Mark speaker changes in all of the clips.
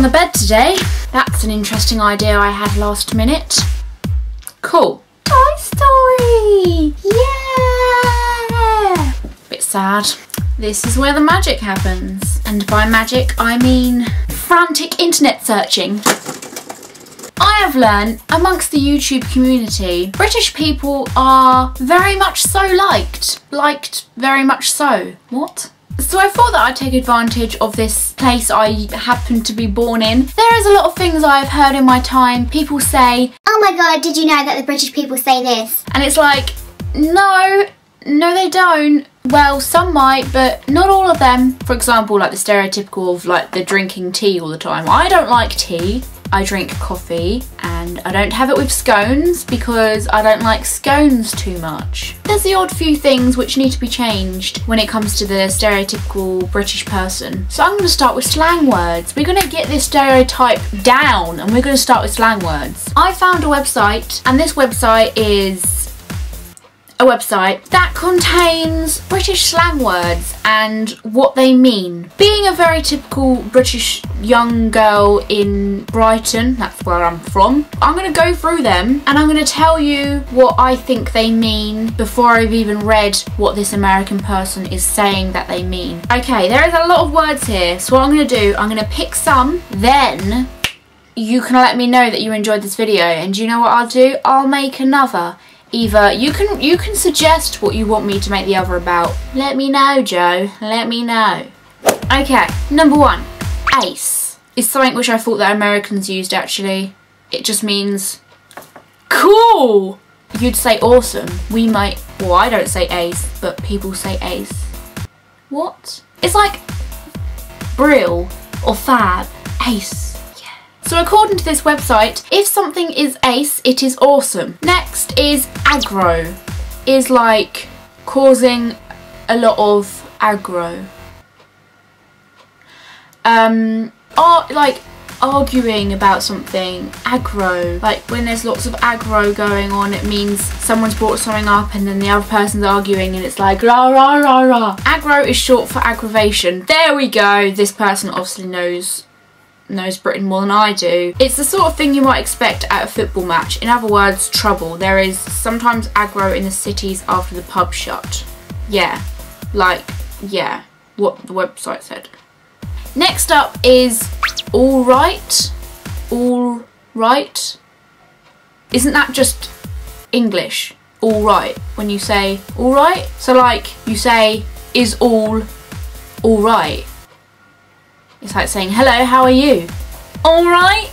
Speaker 1: the bed today. That's an interesting idea I had last minute. Cool. Toy Story! Yeah! Bit sad. This is where the magic happens. And by magic, I mean frantic internet searching. I have learned amongst the YouTube community, British people are very much so liked. Liked very much so. What? So I thought that I'd take advantage of this place I happen to be born in. There is a lot of things I've heard in my time. People say,
Speaker 2: oh my god, did you know that the British people say this?
Speaker 1: And it's like, no they don't. Well, some might, but not all of them. For example, like the stereotypical of like the drinking tea all the time. I don't like tea. I drink coffee and I don't have it with scones because I don't like scones too much. There's the odd few things which need to be changed when it comes to the stereotypical British person. So I'm going to start with slang words. We're going to get this stereotype down and we're going to start with slang words. I found a website and this website is a website that contains British slang words and what they mean. Being a very typical British young girl in Brighton, that's where I'm from, I'm going to go through them and I'm going to tell you what I think they mean before I've even read what this American person is saying that they mean. Okay, there is a lot of words here, so what I'm going to do, I'm going to pick some, then you can let me know that you enjoyed this video, and you know what I'll do? I'll make another. Either you can suggest what you want me to make the other about. Let me know, Joe. Let me know. Okay, number one, ace. Is something which I thought that Americans used actually. It just means cool. You'd say awesome. We might, well, I don't say ace, but people say ace. What? It's like brill or fab. Ace. So according to this website, if something is ace, it is awesome. Next is aggro. Is like causing a lot of aggro. Like arguing about something. Aggro. Like when there's lots of aggro going on, it means someone's brought something up and then the other person's arguing and it's like rah rah rah rah. Aggro is short for aggravation. There we go. This person obviously knows Britain more than I do. It's the sort of thing you might expect at a football match. In other words, trouble. There is sometimes aggro in the cities after the pub shut. Yeah, like, yeah, what the website said. Next up is alright. Alright. Isn't that just English? Alright, when you say alright? So like, you say, is all alright? It's like saying, hello, how are you? Alright?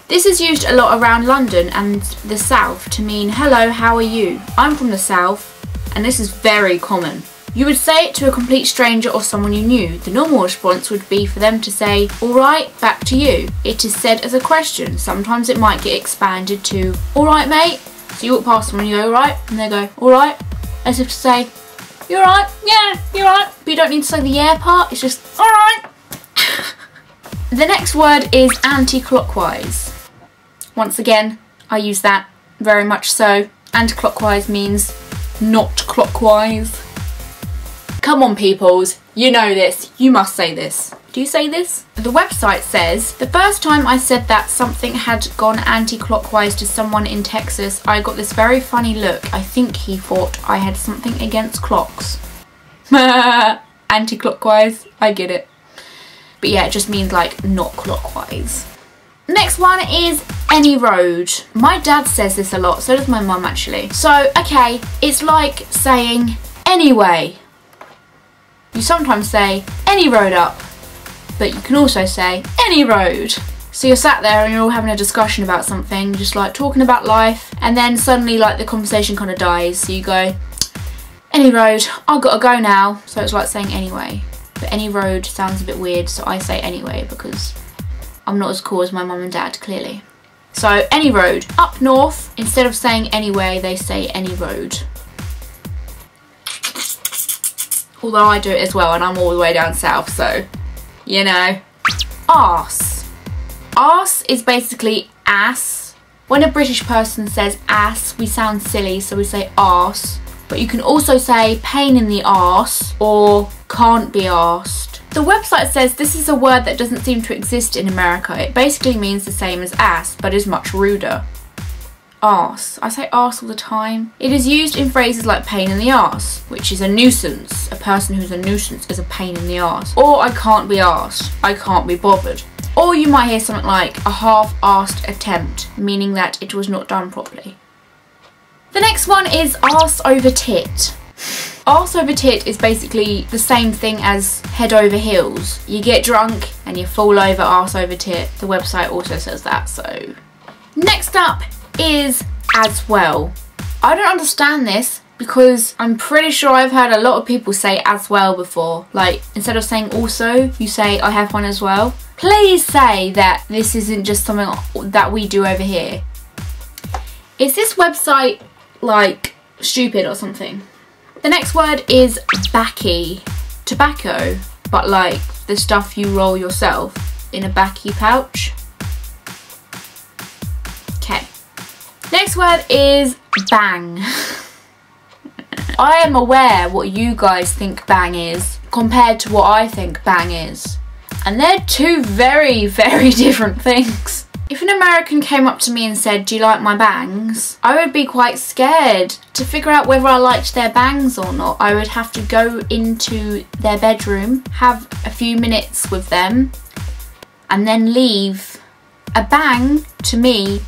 Speaker 1: This is used a lot around London and the south to mean, hello, how are you? I'm from the south and this is very common. You would say it to a complete stranger or someone you knew. The normal response would be for them to say, alright, back to you. It is said as a question. Sometimes it might get expanded to, alright mate? So you walk past them and you go, alright? And they go, alright? As if to say, you alright? Yeah, you alright? But you don't need to say the yeah part, it's just, alright. The next word is anti-clockwise. Once again, I use that very much so. Anti-clockwise means not clockwise. Come on peoples, you know this, you must say this. Do you say this? The website says, the first time I said that something had gone anti-clockwise to someone in Texas, I got this very funny look. I think he thought I had something against clocks. Anti-clockwise, I get it. But yeah, it just means like not clockwise. Next one is any road. My dad says this a lot, so does my mum actually. So, okay, it's like saying anyway. You sometimes say any road up, but you can also say any road. So you're sat there and you're all having a discussion about something, just like talking about life, and then suddenly like the conversation kind of dies. So you go, any road, I've got to go now. So it's like saying anyway. But any road sounds a bit weird, so I say anyway because I'm not as cool as my mum and dad, clearly. So any road. Up north, instead of saying anyway, they say any road. Although I do it as well and I'm all the way down south, so, you know. Arse. Arse is basically ass. When a British person says ass, we sound silly, so we say arse. But you can also say pain in the arse or can't be arsed. The website says this is a word that doesn't seem to exist in America. It basically means the same as ass, but is much ruder. Arse. I say arse all the time. It is used in phrases like pain in the arse, which is a nuisance. A person who's a nuisance is a pain in the arse. Or I can't be arsed. I can't be bothered. Or you might hear something like a half-arsed attempt, meaning that it was not done properly. The next one is arse over tit. Arse over tit is basically the same thing as head over heels. You get drunk and you fall over arse over tit. The website also says that, so. Next up is as well. I don't understand this because I'm pretty sure I've heard a lot of people say as well before. Like, instead of saying also, you say I have one as well. Please say that this isn't just something that we do over here. Is this website like stupid or something? The next word is backy. Tobacco, but like the stuff you roll yourself in a backy pouch. Okay. Next word is bang. I am aware what you guys think bang is compared to what I think bang is. And they're two very, very different things. If an American came up to me and said, "Do you like my bangs?" I would be quite scared. To figure out whether I liked their bangs or not, I would have to go into their bedroom, have a few minutes with them, and then leave. A bang, to me,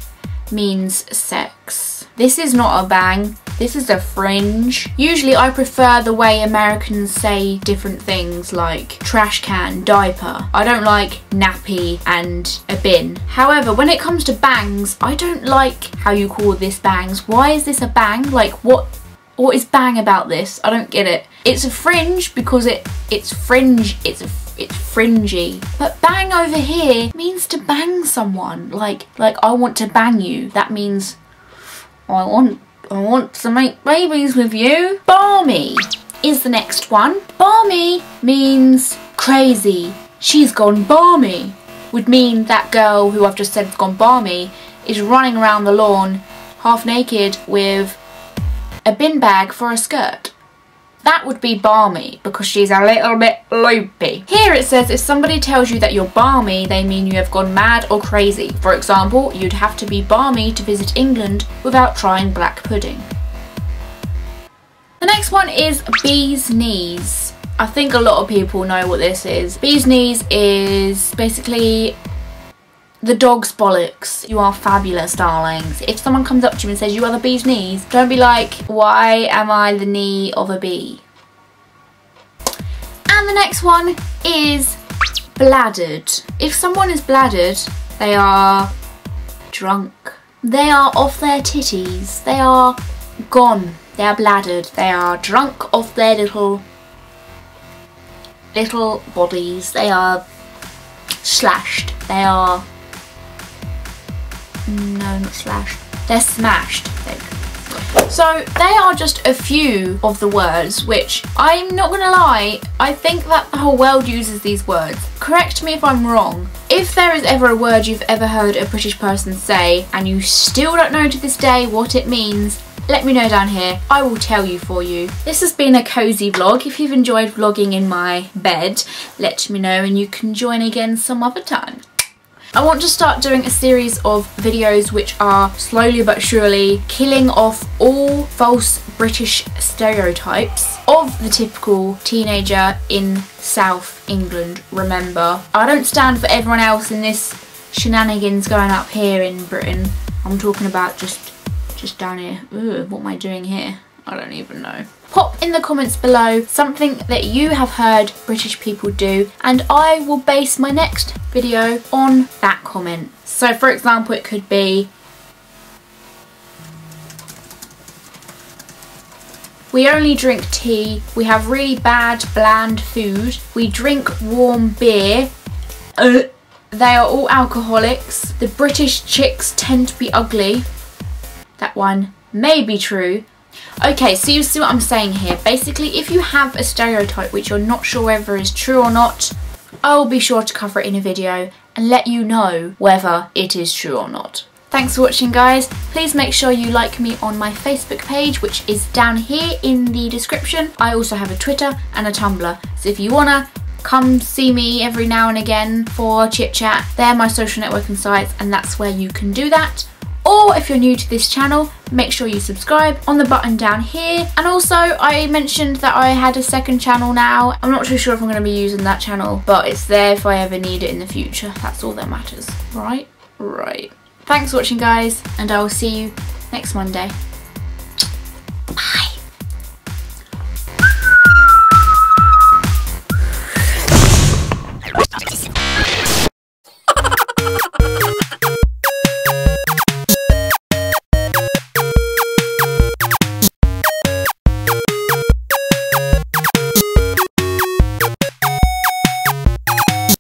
Speaker 1: means sex. This is not a bang, this is a fringe. Usually I prefer the way Americans say different things like trash can, diaper. I don't like nappy and a bin. However, when it comes to bangs, I don't like how you call this bangs. Why is this a bang? Like what is bang about this? I don't get it. It's a fringe because it's fringe, it's fringy. But bang over here means to bang someone. Like I want to bang you. That means I want to make babies with you. Balmy is the next one. Balmy means crazy. She's gone balmy. Would mean that girl who I've just said has gone balmy is running around the lawn half naked with a bin bag for a skirt. That would be balmy because she's a little bit loopy. Here it says if somebody tells you that you're balmy, they mean you have gone mad or crazy. For example, you'd have to be balmy to visit England without trying black pudding. The next one is bee's knees. I think a lot of people know what this is. Bee's knees is basically the dog's bollocks. You are fabulous, darlings. If someone comes up to you and says you are the bee's knees, don't be like, why am I the knee of a bee? And the next one is bladdered. If someone is bladdered, they are drunk. They are off their titties. They are gone. They are bladdered. They are drunk off their little bodies. They are slashed. They are... no, not slashed. They're smashed. So they are just a few of the words which, I'm not gonna lie, I think that the whole world uses these words. Correct me if I'm wrong. If there is ever a word you've ever heard a British person say and you still don't know to this day what it means, let me know down here. I will tell you for you. This has been a cozy vlog. If you've enjoyed vlogging in my bed, let me know and you can join again some other time. I want to start doing a series of videos which are slowly but surely killing off all false British stereotypes of the typical teenager in South England. Remember, I don't stand for everyone else in this shenanigans going up here in Britain. I'm talking about just down here. Ooh, what am I doing here? I don't even know. Pop in the comments below something that you have heard British people do and I will base my next video on that comment. So for example, it could be, we only drink tea, we have really bad bland food, we drink warm beer, they are all alcoholics, the British chicks tend to be ugly. That one may be true. Okay, so you see what I'm saying here. Basically, if you have a stereotype which you're not sure whether is true or not, I will be sure to cover it in a video and let you know whether it is true or not. Thanks for watching, guys. Please make sure you like me on my Facebook page, which is down here in the description. I also have a Twitter and a Tumblr, so if you wanna come see me every now and again for chit chat. They're my social networking sites, and that's where you can do that. Or if you're new to this channel, make sure you subscribe on the button down here. And also, I mentioned that I had a second channel now. I'm not too sure if I'm going to be using that channel, but it's there if I ever need it in the future. That's all that matters. Right? Right. Thanks for watching, guys, and I will see you next Monday.